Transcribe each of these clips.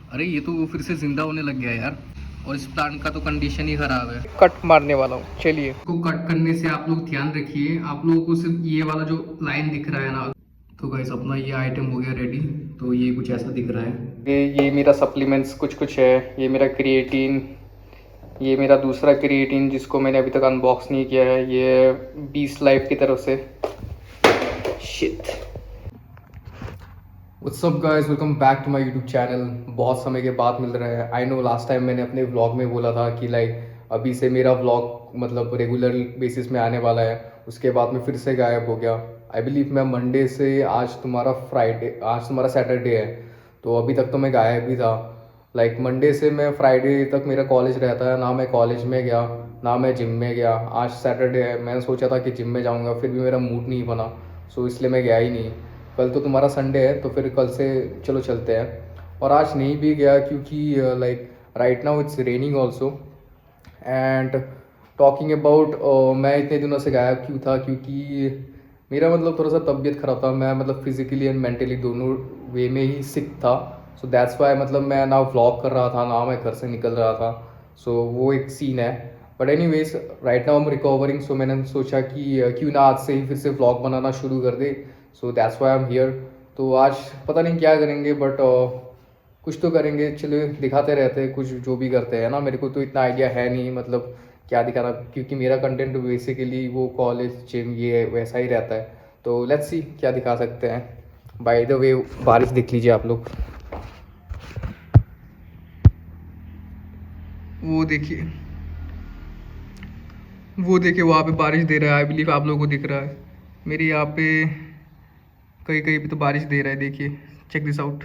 अरे ये तो फिर से जिंदा होने लग गया यार। और इस प्लांट का तो कंडीशन ही खराब है। कट मारने वाला हूँ, चलिए। इसको कट करने से आप लोग ध्यान रखिए, आप लोगों को सिर्फ ये वाला जो लाइन दिख रहा है ना। तो गाइस अपना ये आइटम हो गया रेडी। तो ये कुछ ऐसा दिख रहा है। ये मेरा सप्लीमेंट्स कुछ कुछ है। ये मेरा क्रिएटिन, ये मेरा दूसरा क्रिएटिन जिसको मैंने अभी तक अनबॉक्स नहीं किया है, ये 20 लाइफ की तरफ से। Shit. What's up guys, welcome back to my YouTube channel. बहुत समय के बाद मिल रहा है। आई नो लास्ट टाइम मैंने अपने व्लॉग में बोला था कि लाइक अभी से मेरा व्लॉग मतलब रेगुलर बेसिस में आने वाला है। उसके बाद में फिर से गायब हो गया। आई बिलीव मैं मंडे से, आज तुम्हारा फ्राइडे, आज तुम्हारा सैटरडे है, तो अभी तक तो मैं गायब ही था। लाइक मंडे से मैं फ्राइडे तक मेरा कॉलेज रहता है, ना मैं कॉलेज में गया ना मैं जिम में गया। आज सैटरडे है, मैंने सोचा था कि जिम में जाऊँगा, फिर भी मेरा मूड नहीं बना, सो इसलिए मैं गया ही नहीं। कल तो तुम्हारा संडे है, तो फिर कल से चलो चलते हैं। और आज नहीं भी गया क्योंकि like right now it's raining also. And talking about, मैं इतने दिनों से गायब क्यों था, क्योंकि मेरा मतलब थोड़ा सा तबीयत ख़राब था। मैं मतलब फिज़िकली एंड मेंटली दोनों वे में ही सिक था। सो दैट्स वाई मतलब मैं ना व्लॉग कर रहा था ना मैं घर से निकल रहा था। सो वो एक सीन है। But anyways right now I am recovering. So मैंने सोचा कि क्यों ना आज से ही फिर से व्लॉग बनाना शुरू कर दे। So that's why I am here. तो आज पता नहीं क्या करेंगे, बट कुछ तो करेंगे। चलो दिखाते रहते हैं कुछ जो भी करते हैं ना। मेरे को तो इतना आइडिया है नहीं मतलब क्या दिखाना, क्योंकि मेरा कंटेंट बेसिकली वो कॉलेज जिम ये वैसा ही रहता है। तो लेट्स सी क्या दिखा सकते हैं। बाय द वे बारिश देख लीजिए आप लोग, वो देखिए, वो देखिए वहाँ पे बारिश दे रहा है। आई बिलीव आप लोगों को दिख रहा है। मेरे यहाँ पे कहीं कहीं पे तो बारिश दे रहा है, देखिए, check this out.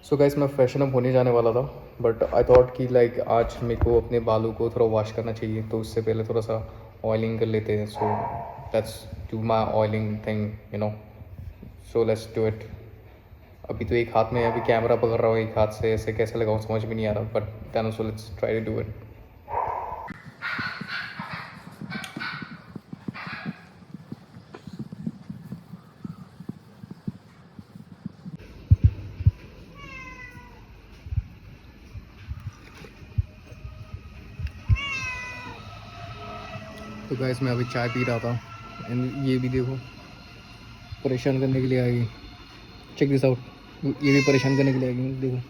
So guys मैं फैशन अप होने जाने वाला था, बट आई थॉट कि लाइक आज मेरे को अपने बालों को थोड़ा वॉश करना चाहिए, तो उससे पहले थोड़ा सा ऑयलिंग कर लेते हैं। So let's do my oiling thing, you know. So let's do it. अभी तो एक हाथ में अभी कैमरा पकड़ रहा हूँ, एक हाथ से ऐसे कैसे लगाऊँ समझ में नहीं आ रहा, but then so let's try to do it. तो गाइस मैं अभी चाय पी रहा था, एंड ये भी देखो परेशान करने के लिए आएगी। चेक दिस आउट, ये भी परेशान करने के लिए आएगी, देखो।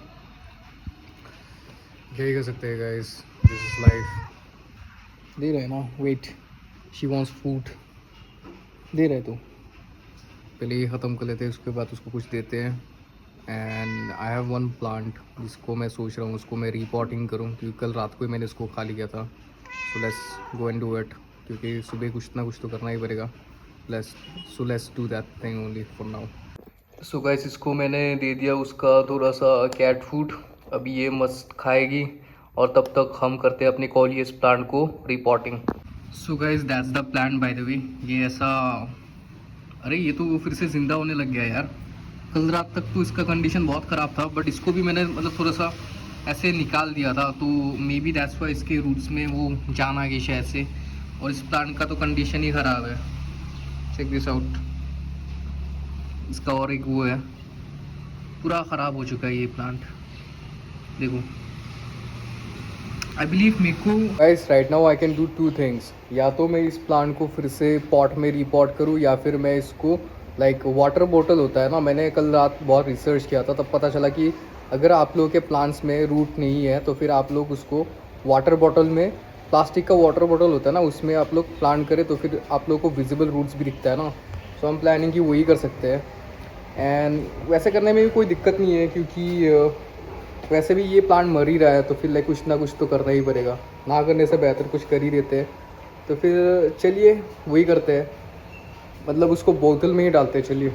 क्या ही कर सकते हैं गाइस, दिस इज लाइफ। दे रहे हैं ना, वेट, शी वांट्स फूड, दे रहे तो पहले ये ख़त्म कर लेते हैं, उसके बाद उसको कुछ देते हैं। And I have one plant जिसको मैं सोच रहा हूँ उसको मैं रिपोर्टिंग करूँ, क्योंकि कल रात को ही मैंने इसको खा लिया था। So let's go and do it, क्योंकि सुबह कुछ ना कुछ तो करना ही पड़ेगा। Let's do that thing only for now. So guys इसको मैंने दे दिया उसका थोड़ा सा कैट फूड, अभी ये मस्त खाएगी, और तब तक हम करते हैं अपने कॉलियस प्लांट को reporting. So guys that's the plant by the way, ये ऐसा। अरे ये तो फिर से ज़िंदा होने लग गया यार। कल रात तक तो इसका कंडीशन बहुत ख़राब था, बट इसको भी मैंने मतलब थोड़ा सा ऐसे निकाल दिया था, तो मे बी दैट्स वाई इसके रूट्स में वो जान आ गई शायद से। और इस प्लांट का तो कंडीशन ही ख़राब है, चेक दिस आउट। इसका और एक वो है, पूरा ख़राब हो चुका है ये प्लांट, देखो। आई बिलीव मेरे को guys right now I can do two things. या तो मैं इस प्लांट को फिर से पॉट में रिपॉट करूँ, या फिर मैं इसको लाइक वाटर बॉटल होता है ना, मैंने कल रात बहुत रिसर्च किया था, तब पता चला कि अगर आप लोगों के प्लांट्स में रूट नहीं है तो फिर आप लोग उसको वाटर बॉटल में, प्लास्टिक का वाटर बॉटल होता है ना, उसमें आप लोग प्लांट करें तो फिर आप लोग को विजिबल रूट्स भी दिखता है ना। सो हम प्लानिंग की वही कर सकते हैं। एंड वैसे करने में भी कोई दिक्कत नहीं है, क्योंकि वैसे भी ये प्लांट मर ही रहा है, तो फिर लाइक कुछ ना कुछ तो करना ही पड़ेगा। ना करने से बेहतर कुछ कर ही देते हैं। तो फिर चलिए वही करते हैं, मतलब उसको बोतल में ही डालते हैं, चलिए।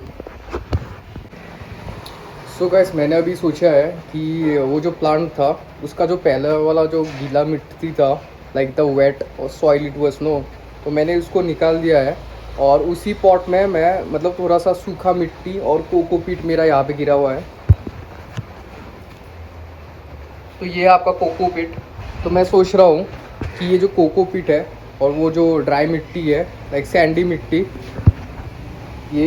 सो गाइस मैंने अभी सोचा है कि वो जो प्लांट था उसका जो पहला वाला जो गीला मिट्टी था, लाइक द वेट और सॉइल इट वाज नो, तो मैंने उसको निकाल दिया है। और उसी पॉट में मैं मतलब थोड़ा सा सूखा मिट्टी और कोकोपीट मेरा यहाँ पे गिरा हुआ है, तो ये है आपका कोकोपीट। तो मैं सोच रहा हूँ कि ये जो कोकोपीट है और वो जो ड्राई मिट्टी है, लाइक सैंडी मिट्टी, ये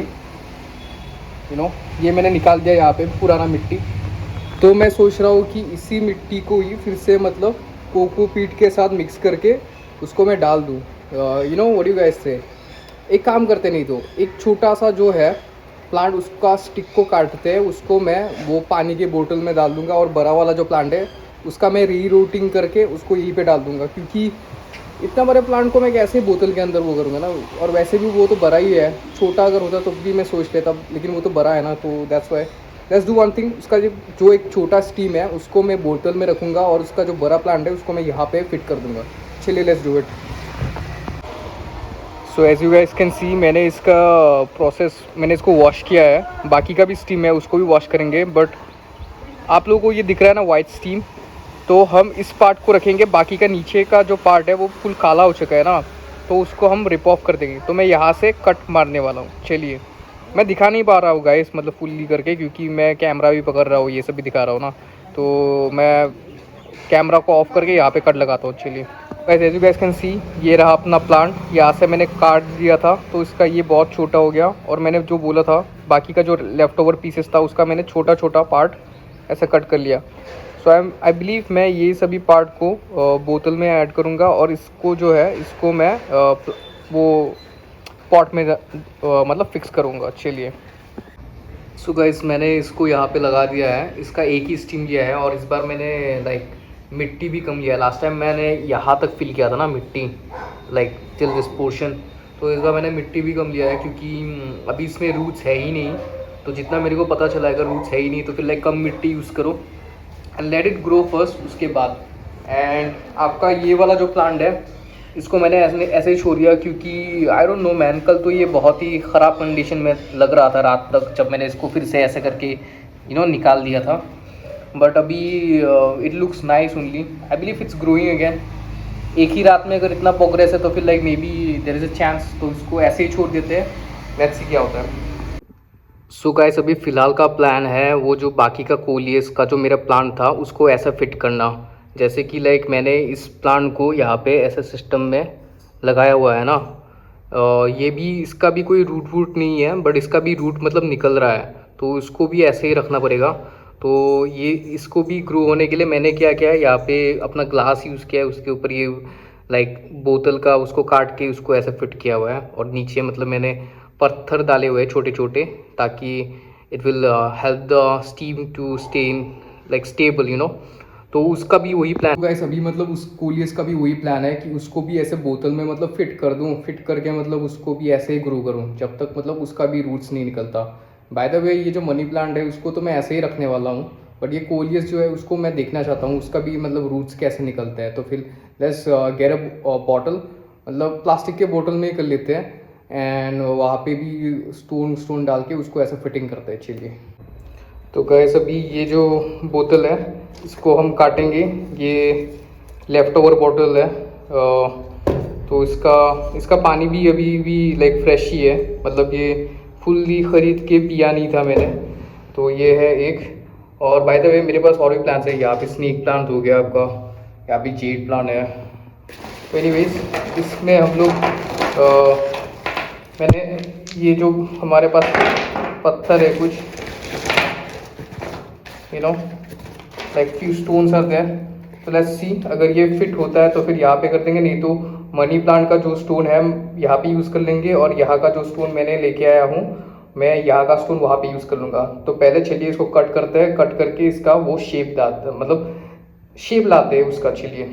यू नो ये मैंने निकाल दिया यहाँ पे पुराना मिट्टी। तो मैं सोच रहा हूँ कि इसी मिट्टी को ही फिर से मतलब कोकोपीट के साथ मिक्स करके उसको मैं डाल दूँ। You know what you guys से। एक काम करते नहीं तो एक छोटा सा जो है प्लांट उसका स्टिक को काटते हैं, उसको मैं वो पानी के बोतल में डाल दूँगा और बड़ा वाला जो प्लांट है उसका मैं रीरूटिंग करके उसको यहीं पे डाल दूँगा, क्योंकि इतना बड़े प्लांट को मैं कैसे बोतल के अंदर वो करूँगा ना। और वैसे भी वो तो बड़ा ही है, छोटा अगर होता तो भी मैं सोच लेता, लेकिन वो तो बड़ा है ना, तो that's why let's do one thing. उसका जो एक छोटा स्टीम है उसको मैं बोतल में रखूँगा और उसका जो बड़ा प्लांट है उसको मैं यहाँ पे फिट कर दूँगा। चलिए let's do it. So as you guys can see मैंने इसका प्रोसेस, मैंने इसको वॉश किया है, बाकी का भी स्टीम है उसको भी वॉश करेंगे। बट आप लोगों को ये दिख रहा है ना वाइट स्टीम, तो हम इस पार्ट को रखेंगे, बाकी का नीचे का जो पार्ट है वो फुल काला हो चुका है ना, तो उसको हम रिप ऑफ कर देंगे। तो मैं यहाँ से कट मारने वाला हूँ। चलिए, मैं दिखा नहीं पा रहा हूँ गाइस मतलब फुल्ली करके, क्योंकि मैं कैमरा भी पकड़ रहा हूँ, ये सब भी दिखा रहा हूँ ना, तो मैं कैमरा को ऑफ करके यहाँ पे कट लगाता हूँ। चलिए guys, as you guys can see ये रहा अपना प्लांट, यहाँ से मैंने काट दिया था तो इसका ये बहुत छोटा हो गया, और मैंने जो बोला था बाकी का जो लेफ़्ट ओवर पीसेस था उसका मैंने छोटा छोटा पार्ट ऐसा कट कर लिया। सो आई बिलीव मैं ये सभी पार्ट को बोतल में ऐड करूँगा और इसको जो है इसको मैं वो पॉट में मतलब फिक्स करूँगा। चलिए सो गाइस, मैंने इसको यहाँ पे लगा दिया है, इसका एक ही स्टीम लिया है और इस बार मैंने लाइक मिट्टी भी कम लिया है। लास्ट टाइम मैंने यहाँ तक फिल किया था ना मिट्टी, लाइक टिल दिस पोर्शन, तो इस बार मैंने मिट्टी भी कम लिया है क्योंकि अभी इसमें रूट्स है ही नहीं। तो जितना मेरे को पता चला है अगर रूट्स है ही नहीं तो फिर लाइक कम मिट्टी यूज़ करो and let it grow first, उसके बाद। एंड आपका ये वाला जो प्लांट है इसको मैंने ऐसे ही छोड़ दिया क्योंकि आई डोंट नो मैन, कल तो ये बहुत ही ख़राब कंडीशन में लग रहा था रात तक, जब मैंने इसको फिर से ऐसे करके निकाल दिया था। बट अभी it looks nice only, I believe it's growing again. एक ही रात में अगर इतना प्रोग्रेस है तो फिर like maybe there is a chance, तो इसको ऐसे ही छोड़ देते हैं, लेट्स सी क्या होता है। सो गाइस, अभी फ़िलहाल का प्लान है वो जो बाकी का कोलियस का जो मेरा प्लान था उसको ऐसा फिट करना, जैसे कि लाइक मैंने इस प्लान को यहाँ पे ऐसे सिस्टम में लगाया हुआ है ना। ये भी इसका भी कोई रूट वूट नहीं है, बट इसका भी रूट मतलब निकल रहा है, तो इसको भी ऐसे ही रखना पड़ेगा। तो ये इसको भी ग्रो होने के लिए मैंने क्या किया है, यहाँ पे अपना ग्लास यूज़ किया है, उसके ऊपर ये लाइक बोतल का उसको काट के उसको ऐसे फिट किया हुआ है, और नीचे मतलब मैंने पत्थर डाले हुए हैं छोटे छोटे, ताकि it will help the steam to stay in like stable तो उसका भी वही प्लान गाइस। अभी मतलब उस कोलियस का भी वही प्लान है कि उसको भी ऐसे बोतल में मतलब फिट कर दूं, फिट करके मतलब उसको भी ऐसे ही ग्रो करूं जब तक मतलब उसका भी रूट्स नहीं निकलता। बाय द वे, ये जो मनी प्लांट है उसको तो मैं ऐसे ही रखने वाला हूँ, बट ये कोलियस जो है उसको मैं देखना चाहता हूँ उसका भी मतलब रूट्स कैसे निकलते हैं। तो फिर लेट्स गेट अ बॉटल, मतलब प्लास्टिक के बोतल में ही कर लेते हैं, एंड वहाँ पे भी स्टोन डाल के उसको ऐसा फिटिंग करते हैं। चलिए, तो गैस अभी ये जो बोतल है इसको हम काटेंगे, ये लेफ़्ट ओवर बोतल है, तो इसका पानी भी अभी भी लाइक फ्रेश ही है, मतलब ये फुल्ली ख़रीद के पिया नहीं था मैंने। तो ये है एक, और बाय द वे मेरे पास और भी प्लांट्स है, यहाँ पे स्नेक प्लांट हो गया आपका, यहाँ पे जेड प्लांट है। तो एनीवेज इसमें हम लोग मैंने ये जो हमारे पास पत्थर है कुछ like few stones are there, तो लेट्स सी अगर ये फिट होता है तो फिर यहाँ पे कर देंगे, नहीं तो मनी प्लांट का जो स्टोन है हम यहाँ पे यूज़ कर लेंगे, और यहाँ का जो स्टोन मैंने लेके आया हूँ मैं यहाँ का स्टोन वहाँ पे यूज़ कर लूँगा। तो पहले चलिए इसको कट करते हैं, कट करके इसका वो शेप लाते मतलब शेप लाते हैं उसका। चलिए,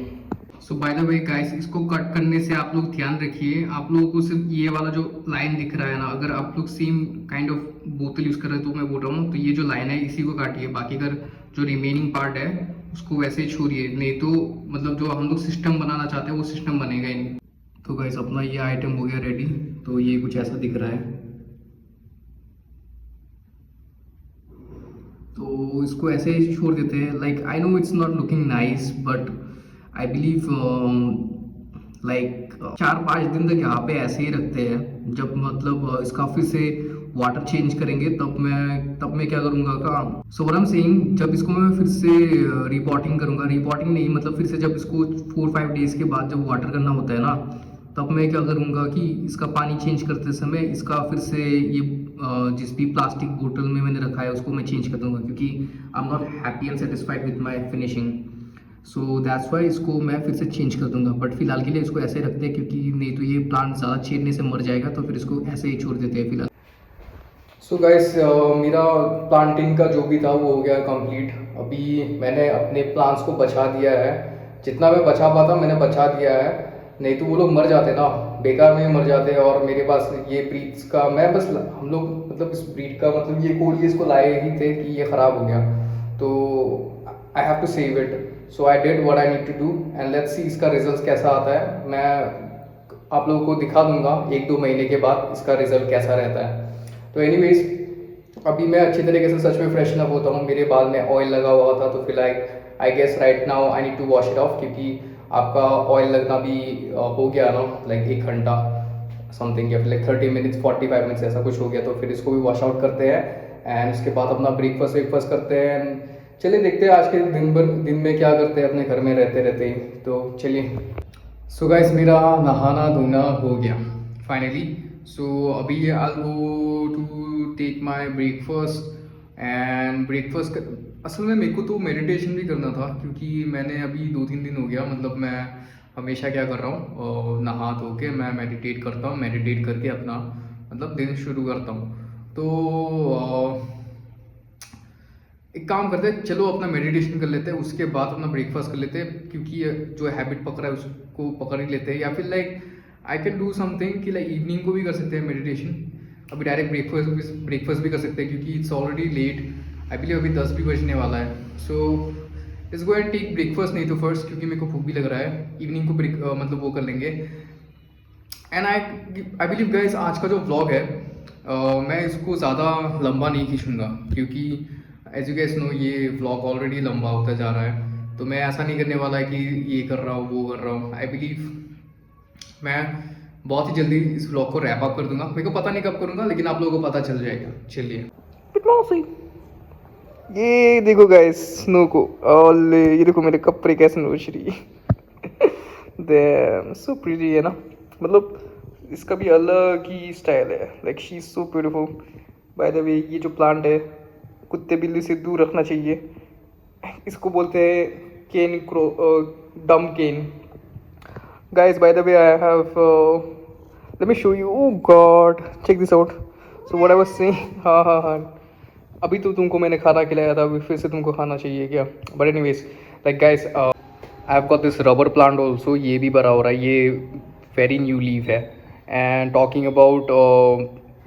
सो बाय द वे गाइस, इसको कट करने से आप लोग ध्यान रखिए, आप लोगों को सिर्फ ये वाला जो लाइन दिख रहा है ना, अगर आप लोग सेम काइंड ऑफ बोतल यूज़ कर रहे हैं तो मैं बोल रहा हूँ तो ये जो लाइन है इसी को काटिए, बाकी अगर जो रिमेनिंग पार्ट है उसको वैसे ही छोड़िए, नहीं तो मतलब जो हम लोग सिस्टम बनाना चाहते हैं वो सिस्टम बनेगा ही नहीं। तो गाइस अपना ये आइटम हो गया रेडी, तो ये कुछ ऐसा दिख रहा है, तो इसको ऐसे ही छोड़ देते हैं। Like I know it's not looking nice, but I believe like 4-5 दिन तक यहाँ पे ऐसे ही रखते हैं, जब मतलब इसका फिर से वाटर चेंज करेंगे तब मैं क्या करूँगा काम। So what I am saying, जब इसको मैं फिर से रिपोर्टिंग करूँगा, रिपोर्टिंग नहीं मतलब फिर से जब इसको 4-5 डेज़ के बाद जब वाटर करना होता है ना, तब मैं क्या करूँगा कि इसका पानी चेंज करते समय इसका फिर से ये जिस भी प्लास्टिक बोतल में मैंने रखा है उसको मैं चेंज कर दूँगा, क्योंकि I am not happy and satisfied with my finishing. So that's Y इसको मैं फिर से चेंज कर दूँगा, बट फिलहाल के लिए इसको ऐसे ही रखते हैं, क्योंकि नहीं तो ये प्लांट ज़्यादा छेड़ने से मर जाएगा, तो फिर इसको ऐसे ही छोड़ देते हैं फिलहाल। सो गाइस, मेरा प्लांटिंग का जो भी था वो हो गया कंप्लीट। अभी मैंने अपने प्लांट्स को बचा दिया है, जितना मैं बचा पाता मैंने बचा दिया है, नहीं तो वो लोग मर जाते ना, बेकार में ही मर जाते हैं। और मेरे पास ये ब्रीड्स का मैं बस हम लोग मतलब इस ब्रीड का मतलब ये कोल इसको लाए ही थे कि ये ख़राब हो गया, तो I have to save it. So I did what I need to do and let's see इसका रिजल्ट कैसा आता है। मैं आप लोगों को दिखा दूंगा 1-2 महीने के बाद इसका रिजल्ट कैसा रहता है। तो एनीवेज अभी मैं अच्छी तरीके से सच में फ्रेशन अप होता हूँ। मेरे बाल में ऑयल लगा हुआ था, तो फिर I guess right now I need to wash it off, क्योंकि आपका ऑयल लगना भी हो गया ना, लाइक 1 घंटा समथिंग, या फिर लाइक 30 मिनट्स 45 मिनट्स ऐसा कुछ हो गया। तो फिर इसको भी वॉश आउट करते हैं एंड उसके बाद अपना ब्रेकफास्ट करते हैं। चलिए देखते हैं आज के दिन में क्या करते हैं अपने घर में रहते रहते ही। तो चलिए, सो गाइस मेरा नहाना धोना हो गया फाइनली। सो अभी I go to take my breakfast and breakfast असल में मेरे को तो मेडिटेशन भी करना था, क्योंकि मैंने अभी 2-3 दिन हो गया, मतलब मैं हमेशा क्या कर रहा हूँ, नहा धो के मैं मेडिटेट करता हूँ, मेडिटेट करके अपना मतलब दिन शुरू करता हूँ। तो एक काम करते हैं, चलो अपना मेडिटेशन कर लेते हैं, उसके बाद अपना ब्रेकफास्ट कर लेते हैं, क्योंकि जो हैबिट पकड़ा है उसको पकड़ ही लेते हैं। या फिर like I can do something कि लाइक इवनिंग को भी कर सकते हैं मेडिटेशन, अभी डायरेक्ट ब्रेकफास्ट भी कर सकते हैं, क्योंकि it's already late, I believe अभी 10 भी बजने वाला है। So it's go and take breakfast नहीं तो फर्स्ट, क्योंकि मेरे को भूख भी लग रहा है। इवनिंग को मतलब वो कर लेंगे। एंड आई बिलीव गाइस आज का जो व्लॉग है मैं इसको ज़्यादा लंबा नहीं खींचूँगा, क्योंकि एज यू गैस नो ये व्लॉग ऑलरेडी लंबा होता जा रहा है। तो मैं ऐसा नहीं करने वाला है कि ये कर रहा हूँ वो कर रहा हूँ। आई बिलीव मैं बहुत ही जल्दी इस व्लॉग को रैप अप कर दूंगा। मेरे को पता नहीं कब करूँगा, लेकिन आप लोगों को पता चल जाएगा। चलिए, ये देखो गाइस स्नो को, और ये देखो मेरे कपड़े कैसे नोच रही है। सो प्रीटी है ना, मतलब इसका भी अलग ही स्टाइल है, like she is so beautiful. By the way ये जो प्लांट है कुत्ते बिल्ली से दूर रखना चाहिए, इसको बोलते हैं केन क्रो, डम केन। Guys, by the way, I have let me show you. Oh God, check this out. So what I was saying, हाँ, अभी तो तुमको मैंने खाना खिलाया था, अभी फिर से तुमको खाना चाहिए क्या? But anyways, like guys, I have got this rubber plant also. ये भी बड़ा हो रहा है, ये very new leaf है। And talking about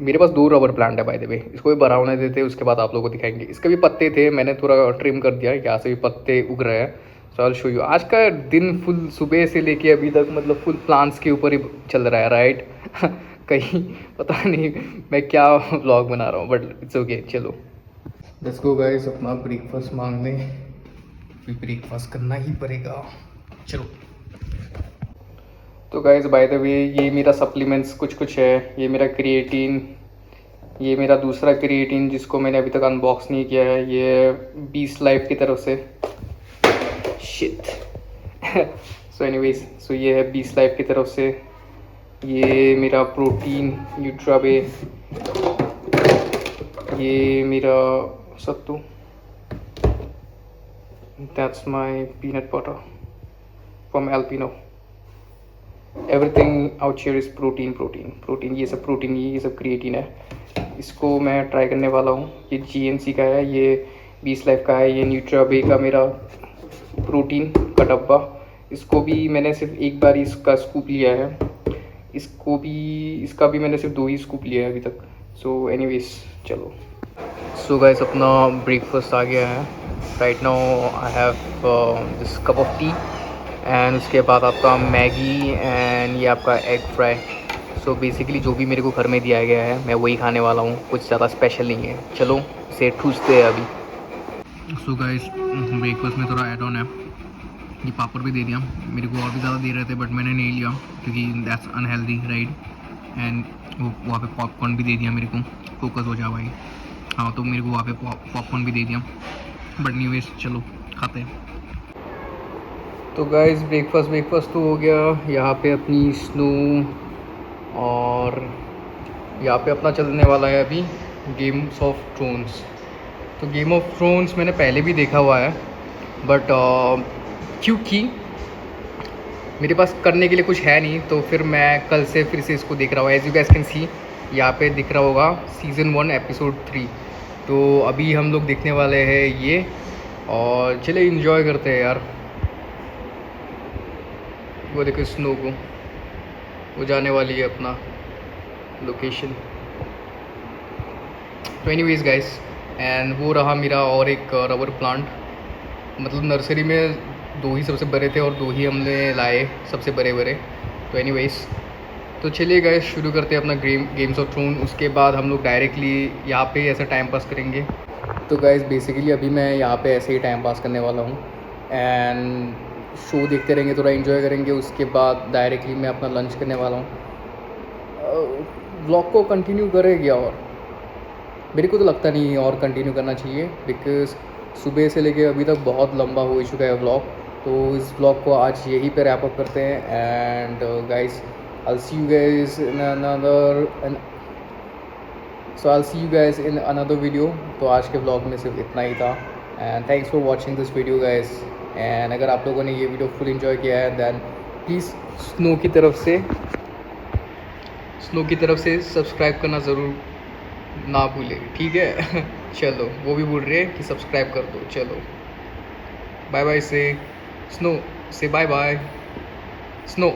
मेरे पास 2 रबर प्लांट है बाय द वे, इसको भी बड़ा होने देते हैं, उसके बाद आप लोगों को दिखाएंगे। इसके भी पत्ते थे, मैंने थोड़ा ट्रिम कर दिया, यहाँ से भी पत्ते उग रहे हैं। सो आई विल शो यू। आज का दिन फुल सुबह से लेके अभी तक मतलब फुल प्लांट्स के ऊपर ही चल रहा है, राइट कहीं पता नहीं मैं क्या व्लॉग बना रहा हूँ, बट इट्स ओके। चलो लेट्स गो गाइस, अपना ब्रेकफास्ट मांगने, ब्रेकफास्ट करना ही पड़ेगा। चलो तो गाइस बाय द वे ये मेरा सप्लीमेंट्स कुछ है। ये मेरा क्रिएटिन, ये मेरा दूसरा क्रिएटिन जिसको मैंने अभी तक अनबॉक्स नहीं किया है, ये 20 लाइफ की तरफ से शिट सो एनीवेज, सो ये है 20 लाइफ की तरफ से। ये मेरा प्रोटीन न्यूट्रावे, ये मेरा सत्तू, that's my peanut butter from Alpino. Everything out here is protein, ये सब प्रोटीन, ये सब क्रिएटिन है। इसको मैं ट्राई करने वाला हूँ। ये GNC का है, ये 20 लाइफ का है। ये न्यूट्रावे का मेरा प्रोटीन का डब्बा, इसको भी मैंने सिर्फ एक बार इसका स्कूप लिया है, इसका भी मैंने सिर्फ 2 ही स्कूप लिया है अभी तक। सो एनीवेज चलो। सो गाइस अपना ब्रेकफास्ट आ गया है। Right now I have this cup of T and उसके बाद आपका मैगी एंड ये आपका एग फ्राई। सो बेसिकली जो भी मेरे को घर में दिया गया है मैं वही खाने वाला हूँ, कुछ ज़्यादा स्पेशल नहीं है। चलो इसे ठूसते हैं अभी। सो गाइस ब्रेकफास्ट में थोड़ा ऐड ऑन है, ये पापड़ भी दे दिया। मेरे को और भी ज़्यादा दे रहे थे बट मैंने नहीं लिया, क्योंकि दैट्स अनहेल्दी राइट। एंड वो वहाँ पे पॉपकॉर्न भी दे दिया मेरे को, फोकस हो जा भाई। हाँ तो मेरे को वहाँ पे पॉपकॉर्न भी दे दिया, बट एनीवेज चलो खाते हैं। तो गाइस ब्रेकफास्ट तो हो गया। यहाँ पे अपनी स्नो और यहाँ पे अपना चलने वाला है अभी गेम्स ऑफ थ्रोन्स। तो गेम ऑफ थ्रोन्स मैंने पहले भी देखा हुआ है, बट क्योंकि मेरे पास करने के लिए कुछ है नहीं, तो फिर मैं कल से फिर से इसको देख रहा हूँ। As you guys can see, यहाँ पे दिख रहा होगा सीज़न 1 एपिसोड 3। तो अभी हम लोग देखने वाले हैं ये, और चले इंजॉय करते हैं यार। वो देखो स्नो को, वो जाने वाली है अपना लोकेशन। तो एनीवेज गाइस, एंड वो रहा मेरा और एक रबर प्लांट। मतलब नर्सरी में 2 ही सबसे बड़े थे और 2 ही हमने लाए सबसे बड़े बड़े। तो एनीवेज, तो चलिए गाइस शुरू करते हैं अपना गेम्स ऑफ थ्रोन। उसके बाद हम लोग डायरेक्टली यहाँ पे ऐसा टाइम पास करेंगे। तो गाइस बेसिकली अभी मैं यहाँ पे ऐसे ही टाइम पास करने वाला हूँ, एंड शो देखते रहेंगे, थोड़ा एंजॉय करेंगे। उसके बाद डायरेक्टली मैं अपना लंच करने वाला हूँ। व्लॉग को कंटिन्यू करेंगे, और मेरे को तो लगता नहीं और कंटिन्यू करना चाहिए, बिकॉज़ सुबह से लेके अभी तक बहुत लंबा हो चुका है व्लॉग। तो इस व्लॉग को आज यहीं पे रैप अप करते हैं, and guys I'll see you guys in another video। तो आज के व्लॉग में सिर्फ इतना ही था, and thanks for watching this video guys. And अगर आप लोगों ने ये वीडियो फुल एंजॉय किया है, देन प्लीज़ स्नो की तरफ से सब्सक्राइब करना ज़रूर ना भूले, ठीक है। चलो, वो भी बोल रहे हैं कि सब्सक्राइब कर दो। चलो बाय बाय से स्नो से बाय बाय, स्नो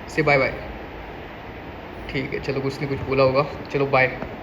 से बाय बाय। ठीक है, चलो कुछ नहीं कुछ बोला होगा, चलो बाय।